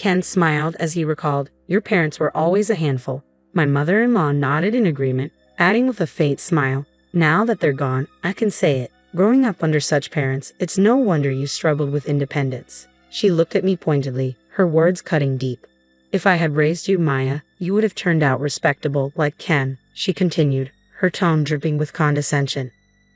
Ken smiled as he recalled, "Your parents were always a handful." My mother-in-law nodded in agreement, adding with a faint smile, "Now that they're gone, I can say it. Growing up under such parents, it's no wonder you struggled with independence." She looked at me pointedly, her words cutting deep. "If I had raised you, Maya, you would have turned out respectable like Ken," she continued, her tone dripping with condescension.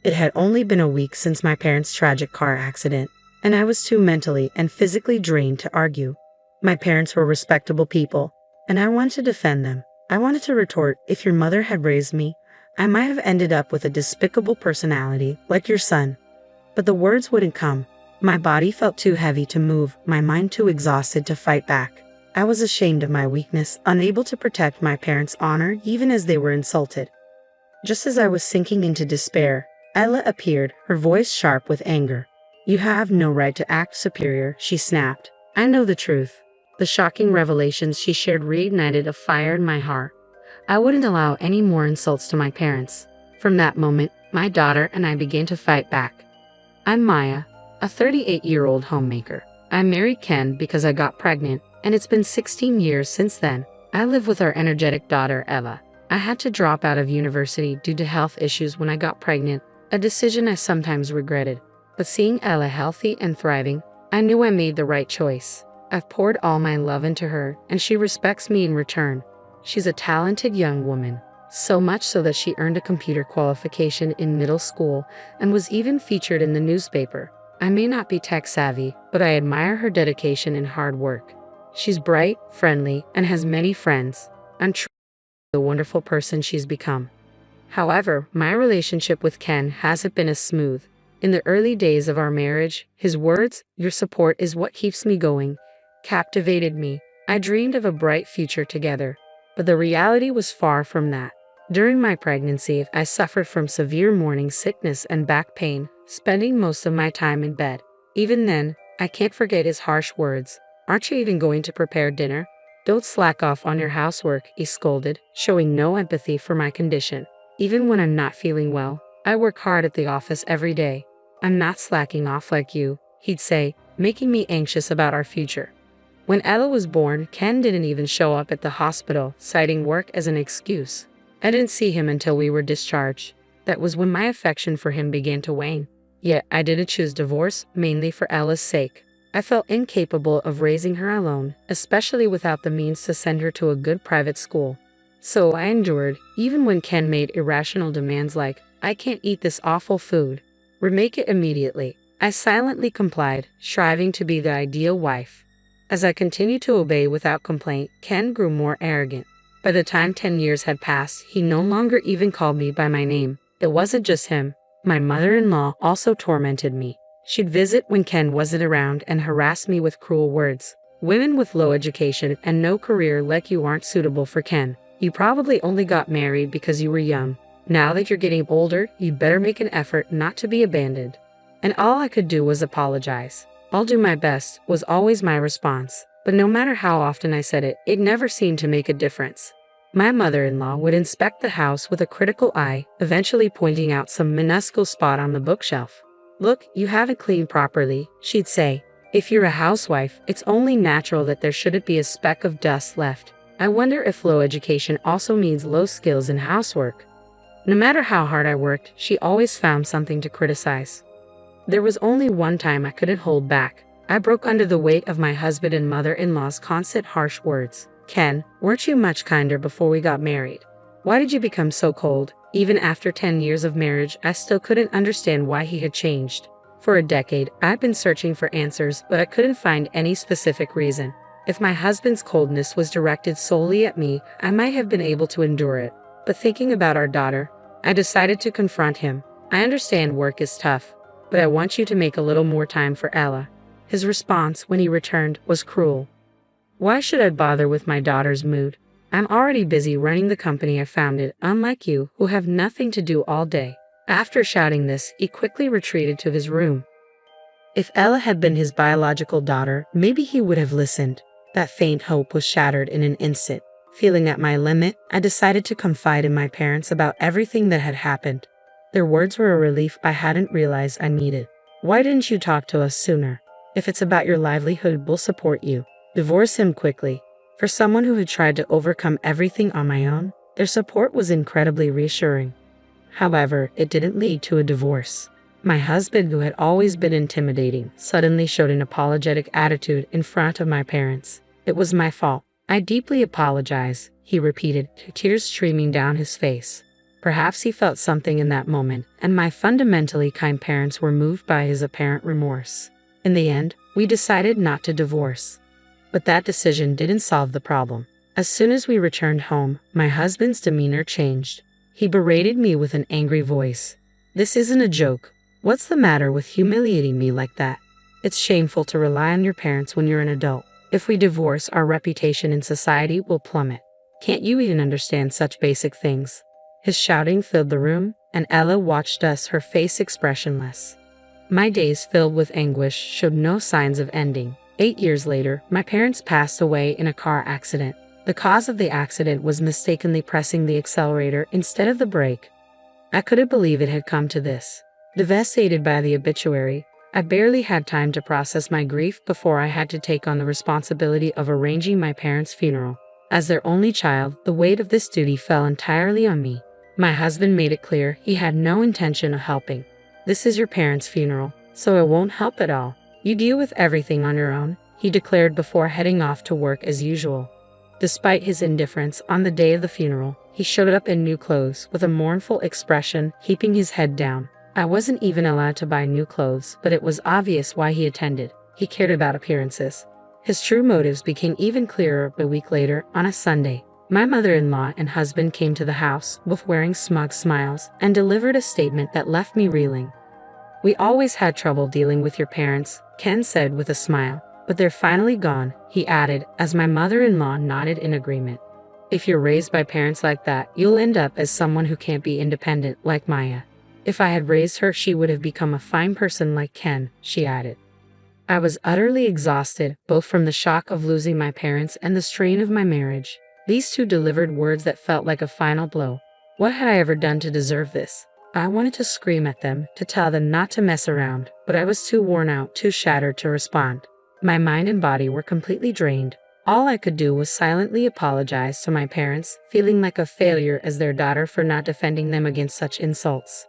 It had only been a week since my parents' tragic car accident, and I was too mentally and physically drained to argue. My parents were respectable people, and I wanted to defend them. I wanted to retort, "If your mother had raised me, I might have ended up with a despicable personality like your son." But the words wouldn't come. My body felt too heavy to move, my mind too exhausted to fight back. I was ashamed of my weakness, unable to protect my parents' honor even as they were insulted. Just as I was sinking into despair, Ella appeared, her voice sharp with anger. "You have no right to act superior," she snapped. "I know the truth." The shocking revelations she shared reignited a fire in my heart. I wouldn't allow any more insults to my parents. From that moment, my daughter and I began to fight back. I'm Maya, a 38-year-old homemaker. I married Ken because I got pregnant, and it's been 16 years since then. I live with our energetic daughter, Ella. I had to drop out of university due to health issues when I got pregnant, a decision I sometimes regretted. But seeing Ella healthy and thriving, I knew I made the right choice. I've poured all my love into her, and she respects me in return. She's a talented young woman, so much so that she earned a computer qualification in middle school and was even featured in the newspaper. I may not be tech savvy, but I admire her dedication and hard work. She's bright, friendly, and has many friends. I'm truly the wonderful person she's become. However, my relationship with Ken hasn't been as smooth. In the early days of our marriage, his words, "Your support is what keeps me going," captivated me. I dreamed of a bright future together, but the reality was far from that. During my pregnancy, I suffered from severe morning sickness and back pain, spending most of my time in bed. Even then, I can't forget his harsh words. "Aren't you even going to prepare dinner? Don't slack off on your housework," he scolded, showing no empathy for my condition. "Even when I'm not feeling well, I work hard at the office every day. I'm not slacking off like you," he'd say, making me anxious about our future. When Ella was born, Ken didn't even show up at the hospital, citing work as an excuse. I didn't see him until we were discharged. That was when my affection for him began to wane. Yet I didn't choose divorce, mainly for Ella's sake. I felt incapable of raising her alone, especially without the means to send her to a good private school. So I endured, even when Ken made irrational demands like, "I can't eat this awful food. Remake it immediately." I silently complied, striving to be the ideal wife. As I continued to obey without complaint, Ken grew more arrogant. By the time 10 years had passed, he no longer even called me by my name. It wasn't just him. My mother-in-law also tormented me. She'd visit when Ken wasn't around and harass me with cruel words. "Women with low education and no career like you aren't suitable for Ken. You probably only got married because you were young. Now that you're getting older, you'd better make an effort not to be abandoned." And all I could do was apologize. "I'll do my best," was always my response. But no matter how often I said it, it never seemed to make a difference. My mother-in-law would inspect the house with a critical eye, eventually pointing out some minuscule spot on the bookshelf. "Look, you haven't cleaned properly," she'd say. "If you're a housewife, it's only natural that there shouldn't be a speck of dust left." I wonder if low education also means low skills in housework. No matter how hard I worked, she always found something to criticize. There was only one time I couldn't hold back. I broke under the weight of my husband and mother-in-law's constant harsh words. "Ken, weren't you much kinder before we got married? Why did you become so cold?" Even after 10 years of marriage, I still couldn't understand why he had changed. For a decade, I'd been searching for answers, but I couldn't find any specific reason. If my husband's coldness was directed solely at me, I might have been able to endure it. But thinking about our daughter, I decided to confront him. "I understand work is tough, but I want you to make a little more time for Ella." His response, when he returned, was cruel. "Why should I bother with my daughter's mood? I'm already busy running the company I founded, unlike you, who have nothing to do all day." After shouting this, he quickly retreated to his room. If Ella had been his biological daughter, maybe he would have listened. That faint hope was shattered in an instant. Feeling at my limit, I decided to confide in my parents about everything that had happened. Their words were a relief I hadn't realized I needed. "Why didn't you talk to us sooner? If it's about your livelihood, we'll support you. Divorce him quickly. For someone who had tried to overcome everything on my own, their support was incredibly reassuring. However, it didn't lead to a divorce. My husband, who had always been intimidating, suddenly showed an apologetic attitude in front of my parents. It was my fault. I deeply apologize, he repeated, tears streaming down his face. Perhaps he felt something in that moment, and my fundamentally kind parents were moved by his apparent remorse. In the end, we decided not to divorce. But that decision didn't solve the problem. As soon as we returned home, my husband's demeanor changed. He berated me with an angry voice. "This isn't a joke. What's the matter with humiliating me like that? It's shameful to rely on your parents when you're an adult. If we divorce, our reputation in society will plummet. Can't you even understand such basic things?" His shouting filled the room, and Ella watched us, her face expressionless. My days filled with anguish showed no signs of ending. 8 years later, my parents passed away in a car accident. The cause of the accident was mistakenly pressing the accelerator instead of the brake. I couldn't believe it had come to this. Devastated by the obituary, I barely had time to process my grief before I had to take on the responsibility of arranging my parents' funeral. As their only child, the weight of this duty fell entirely on me. My husband made it clear he had no intention of helping. "This is your parents' funeral, so it won't help at all. You deal with everything on your own," he declared before heading off to work as usual. Despite his indifference, on the day of the funeral, he showed up in new clothes with a mournful expression, keeping his head down. I wasn't even allowed to buy new clothes, but it was obvious why he attended. He cared about appearances. His true motives became even clearer a week later, on a Sunday. My mother-in-law and husband came to the house, both wearing smug smiles, and delivered a statement that left me reeling. "We always had trouble dealing with your parents," Ken said with a smile. "But they're finally gone," he added, as my mother-in-law nodded in agreement. "If you're raised by parents like that, you'll end up as someone who can't be independent, like Maya. If I had raised her, she would have become a fine person like Ken," she added. I was utterly exhausted, both from the shock of losing my parents and the strain of my marriage. These two delivered words that felt like a final blow. What had I ever done to deserve this? I wanted to scream at them, to tell them not to mess around, but I was too worn out, too shattered to respond. My mind and body were completely drained. All I could do was silently apologize to my parents, feeling like a failure as their daughter for not defending them against such insults.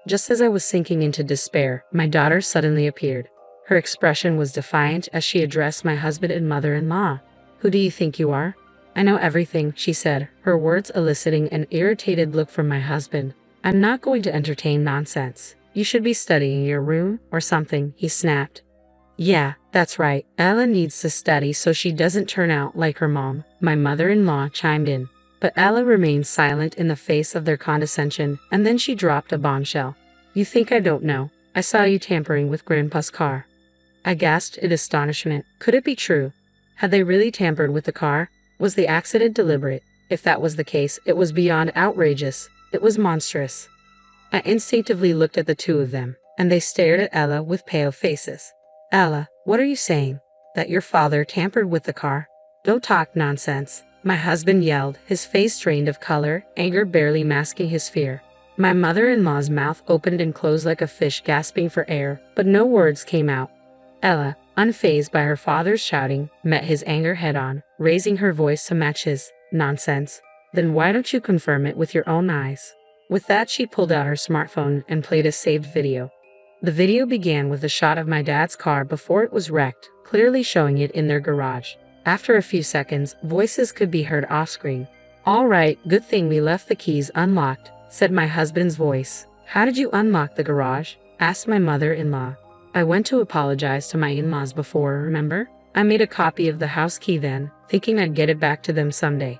Just as I was sinking into despair, my daughter suddenly appeared. Her expression was defiant as she addressed my husband and mother-in-law. "Who do you think you are?" "I know everything," she said, her words eliciting an irritated look from my husband. "I'm not going to entertain nonsense. You should be studying your room or something," he snapped. "Yeah, that's right. Ella needs to study so she doesn't turn out like her mom," my mother-in-law chimed in. But Ella remained silent in the face of their condescension, and then she dropped a bombshell. "You think I don't know? I saw you tampering with Grandpa's car." I gasped in astonishment. Could it be true? Had they really tampered with the car? Was the accident deliberate? If that was the case, it was beyond outrageous. It was monstrous. I instinctively looked at the two of them, and they stared at Ella with pale faces. "Ella, what are you saying? That your father tampered with the car? Don't talk nonsense," my husband yelled, his face drained of color, anger barely masking his fear. My mother-in-law's mouth opened and closed like a fish gasping for air, but no words came out. Ella, unfazed by her father's shouting, met his anger head-on, raising her voice to match his. "Nonsense. Then why don't you confirm it with your own eyes?" With that, she pulled out her smartphone and played a saved video. The video began with a shot of my dad's car before it was wrecked, clearly showing it in their garage. After a few seconds, voices could be heard off-screen. "All right, good thing we left the keys unlocked," said my husband's voice. "How did you unlock the garage?" asked my mother-in-law. "I went to apologize to my in-laws before, remember? I made a copy of the house key then, thinking I'd get it back to them someday.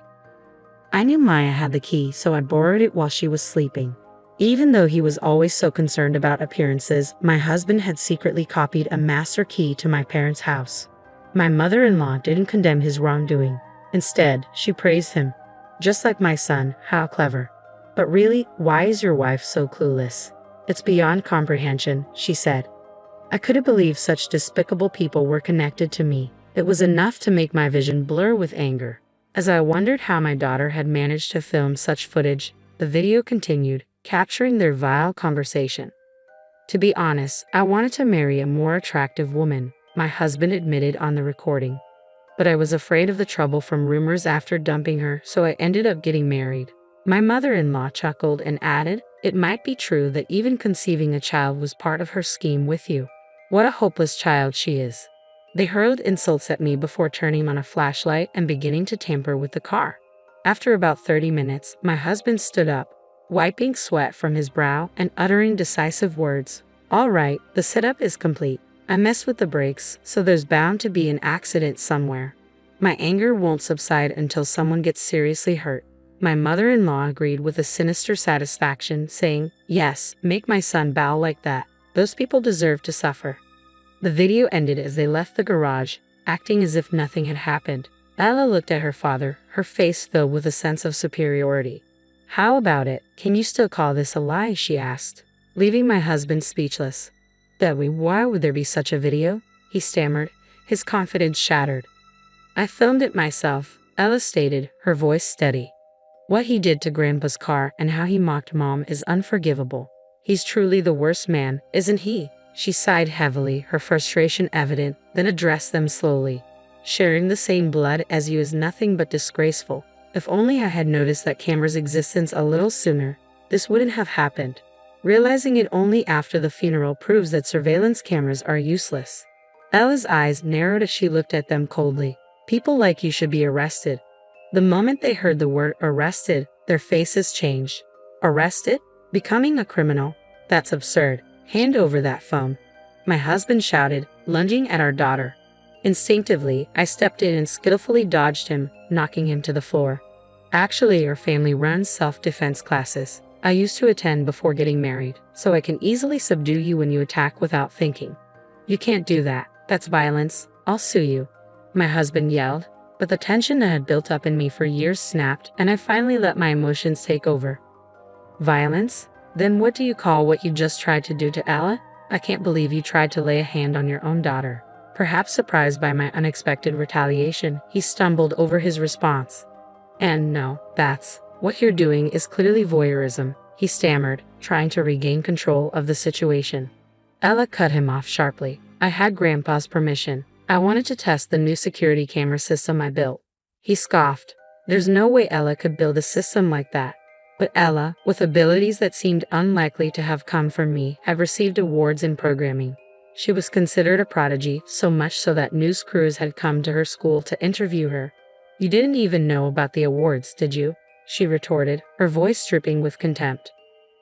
I knew Maya had the key, so I borrowed it while she was sleeping." Even though he was always so concerned about appearances, my husband had secretly copied a master key to my parents' house. My mother-in-law didn't condemn his wrongdoing. Instead, she praised him. "Just like my son, how clever. But really, why is your wife so clueless? It's beyond comprehension," she said. I couldn't believe such despicable people were connected to me. It was enough to make my vision blur with anger. As I wondered how my daughter had managed to film such footage, the video continued, capturing their vile conversation. "To be honest, I wanted to marry a more attractive woman," my husband admitted on the recording. but I was afraid of the trouble from rumors after dumping her, so I ended up getting married. My mother-in-law chuckled and added, "It might be true that even conceiving a child was part of her scheme with you. What a hopeless child she is." They hurled insults at me before turning on a flashlight and beginning to tamper with the car. After about 30 minutes, my husband stood up, wiping sweat from his brow and uttering decisive words. "All right, the setup is complete. I messed with the brakes, so there's bound to be an accident somewhere. My anger won't subside until someone gets seriously hurt." My mother-in-law agreed with a sinister satisfaction, saying, "Yes, make my son bow like that. Those people deserve to suffer." The video ended as they left the garage, acting as if nothing had happened. Ella looked at her father, her face filled with a sense of superiority. "How about it? Can you still call this a lie?" she asked, leaving my husband speechless. "Debbie, why would there be such a video?" he stammered, his confidence shattered. "I filmed it myself," Ella stated, her voice steady. "What he did to Grandpa's car and how he mocked Mom is unforgivable. He's truly the worst man, isn't he?" She sighed heavily, her frustration evident, then addressed them slowly. "Sharing the same blood as you is nothing but disgraceful. If only I had noticed that camera's existence a little sooner, this wouldn't have happened. Realizing it only after the funeral proves that surveillance cameras are useless." Ella's eyes narrowed as she looked at them coldly. "People like you should be arrested." The moment they heard the word arrested, their faces changed. "Arrested? Becoming a criminal? That's absurd. Hand over that phone," my husband shouted, lunging at our daughter. Instinctively, I stepped in and skillfully dodged him, knocking him to the floor. "Actually, our family runs self-defense classes I used to attend before getting married, so I can easily subdue you when you attack without thinking." "You can't do that. That's violence. I'll sue you," my husband yelled, but the tension that had built up in me for years snapped, and I finally let my emotions take over. "Violence? Then what do you call what you just tried to do to Ella? I can't believe you tried to lay a hand on your own daughter." Perhaps surprised by my unexpected retaliation, he stumbled over his response. "And no, that's what you're doing is clearly voyeurism," he stammered, trying to regain control of the situation. Ella cut him off sharply. "I had Grandpa's permission. I wanted to test the new security camera system I built." He scoffed. There's no way Ella could build a system like that. But Ella, with abilities that seemed unlikely to have come from me, had received awards in programming. She was considered a prodigy, so much so that news crews had come to her school to interview her. "You didn't even know about the awards, did you?" she retorted, her voice dripping with contempt.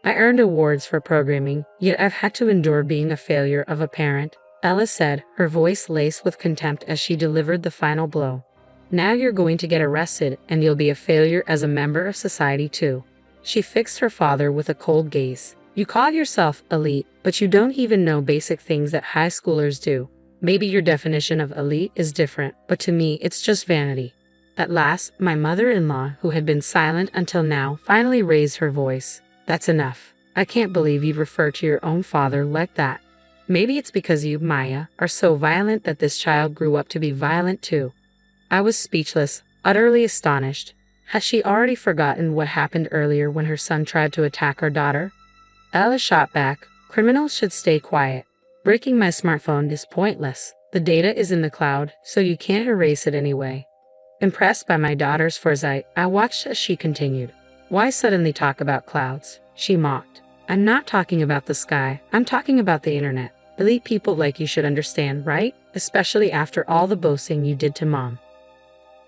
"I earned awards for programming, yet I've had to endure being a failure of a parent," Ella said, her voice laced with contempt as she delivered the final blow. "Now you're going to get arrested, and you'll be a failure as a member of society too." She fixed her father with a cold gaze. "You call yourself elite, but you don't even know basic things that high schoolers do. Maybe your definition of elite is different, but to me it's just vanity." At last, my mother-in-law, who had been silent until now, finally raised her voice. "That's enough. I can't believe you'd refer to your own father like that. Maybe it's because you, Maya, are so violent that this child grew up to be violent too." I was speechless, utterly astonished. Had she already forgotten what happened earlier when her son tried to attack our daughter? Ella shot back, "Criminals should stay quiet. Breaking my smartphone is pointless. The data is in the cloud, so you can't erase it anyway." Impressed by my daughter's foresight, I watched as she continued. "Why suddenly talk about clouds?" she mocked. "I'm not talking about the sky. I'm talking about the internet. Elite people like you should understand, right? Especially after all the boasting you did to Mom."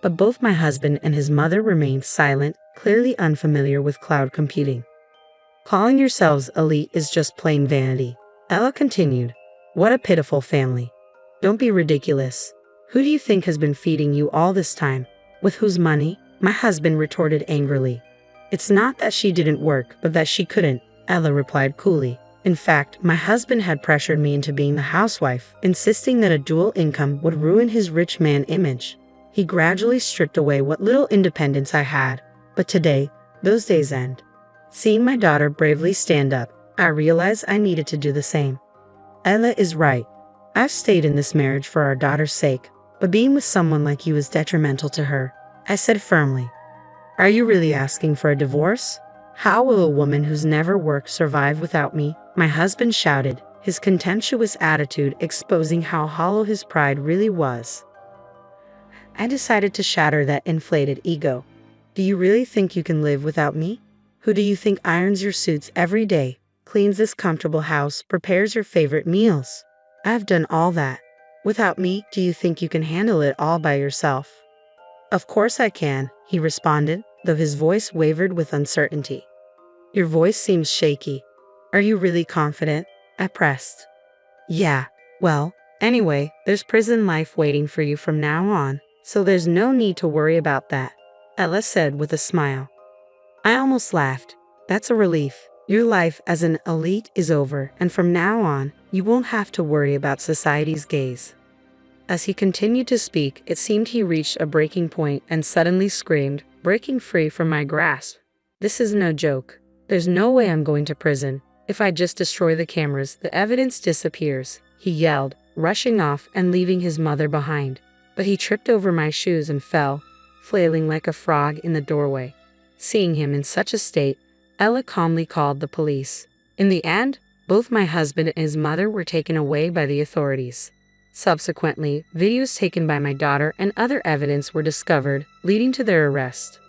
But both my husband and his mother remained silent, clearly unfamiliar with cloud computing. "Calling yourselves elite is just plain vanity," Ella continued. "What a pitiful family. Don't be ridiculous. Who do you think has been feeding you all this time? With whose money?" my husband retorted angrily. "It's not that she didn't work, but that she couldn't," Ella replied coolly. In fact, my husband had pressured me into being the housewife, insisting that a dual income would ruin his rich man image. He gradually stripped away what little independence I had. But today, those days end. Seeing my daughter bravely stand up, I realized I needed to do the same. Ella is right. I've stayed in this marriage for our daughter's sake, but being with someone like you is detrimental to her," I said firmly. "Are you really asking for a divorce? How will a woman who's never worked survive without me?" my husband shouted, his contemptuous attitude exposing how hollow his pride really was. I decided to shatter that inflated ego. Do you really think you can live without me? Who do you think irons your suits every day, cleans this comfortable house, prepares your favorite meals? I've done all that. Without me, do you think you can handle it all by yourself? Of course I can, he responded, though his voice wavered with uncertainty. Your voice seems shaky. Are you really confident? I pressed. Yeah, well, anyway, there's prison life waiting for you from now on, so there's no need to worry about that, Ella said with a smile. I almost laughed. That's a relief. Your life as an elite is over, and from now on, you won't have to worry about society's gaze. As he continued to speak, it seemed he reached a breaking point and suddenly screamed, breaking free from my grasp. This is no joke. There's no way I'm going to prison. If I just destroy the cameras, the evidence disappears, he yelled, rushing off and leaving his mother behind. But he tripped over my shoes and fell, flailing like a frog in the doorway. Seeing him in such a state, Ella calmly called the police. In the end, both my husband and his mother were taken away by the authorities. Subsequently, videos taken by my daughter and other evidence were discovered, leading to their arrest.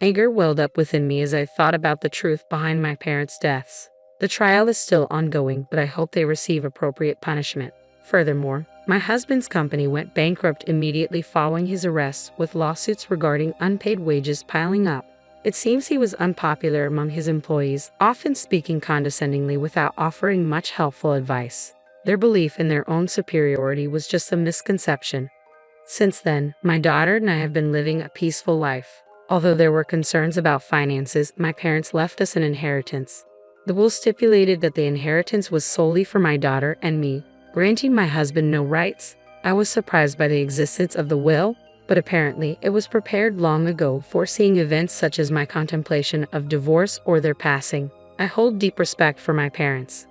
Anger welled up within me as I thought about the truth behind my parents' deaths. The trial is still ongoing, but I hope they receive appropriate punishment. Furthermore, my husband's company went bankrupt immediately following his arrest, with lawsuits regarding unpaid wages piling up. It seems he was unpopular among his employees, often speaking condescendingly without offering much helpful advice. Their belief in their own superiority was just a misconception. Since then, my daughter and I have been living a peaceful life. Although there were concerns about finances, my parents left us an inheritance. The will stipulated that the inheritance was solely for my daughter and me, granting my husband no rights. I was surprised by the existence of the will, but apparently it was prepared long ago, foreseeing events such as my contemplation of divorce or their passing. I hold deep respect for my parents.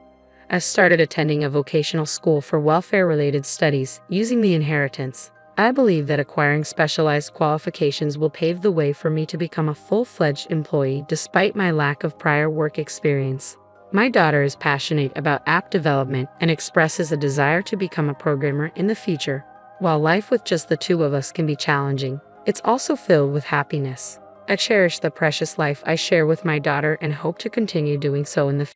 I started attending a vocational school for welfare-related studies, using the inheritance. I believe that acquiring specialized qualifications will pave the way for me to become a full-fledged employee despite my lack of prior work experience. My daughter is passionate about app development and expresses a desire to become a programmer in the future. While life with just the two of us can be challenging, it's also filled with happiness. I cherish the precious life I share with my daughter and hope to continue doing so in the future.